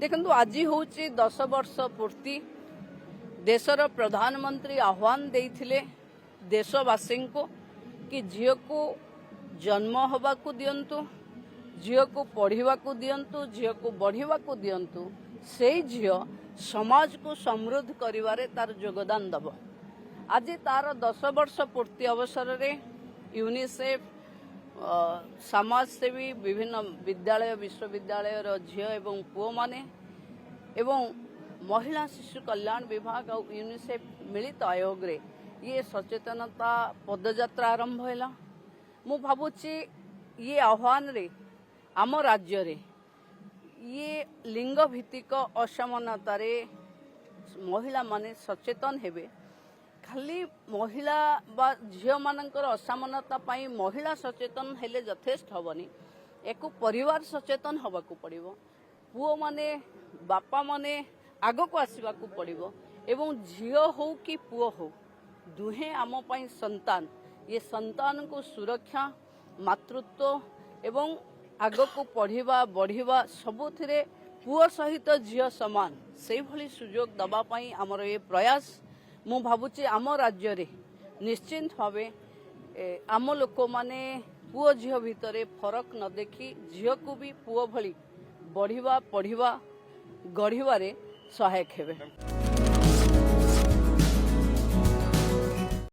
देखु आज हूँ 10 वर्ष पूर्ति देशर प्रधानमंत्री आह्वान देइथिले देशवासी को कि झील को जन्म होगा दिंतु झील को पढ़ा दिंतु झील को बढ़ा दिंतु से झील समाज को समृद्ध करिवारे तार योगदान दब। आज तार 10 वर्ष पूर्ति अवसर में यूनिसेफ समाजसेवी विभिन्न विद्यालय विश्वविद्यालय झील एवं पुओ माने एवं महिला शिशु कल्याण विभाग और यूनिसेफ मिलित आयोग रे ये सचेतनता पदयात्रा आरंभ है। मु भावुची ये आह्वान रे आम राज्य रे ये लिंग भित्तिक असमानता रे महिला माने सचेतन हेबे। खाली महिला बा झील मानकर असमानता पाई महिला सचेतन हेले यथेष्ट हबनी, एक परिवार सचेतन हबाकू पड़िबो। पुओ माने बापा माने आग को आसवाकू पड़िबो एवं झील हो कि पुओ हो दुहे आम पाई संतान। ये संतान को सुरक्षा मातृत्व एवं आग को पढ़िबा बढ़िबा सबुथिरे पुओ सहित झील समान से भली सुजोग दबा पाई आमर ये प्रयास। मु भावुची आम राज्य रे निश्चिंत भावे आम लोक माने पुओ झील भितरे फरक न देखी झील को भी पुओ भली बढ़िबा पढ़िबा गढ़िबारे सहायक हेबे।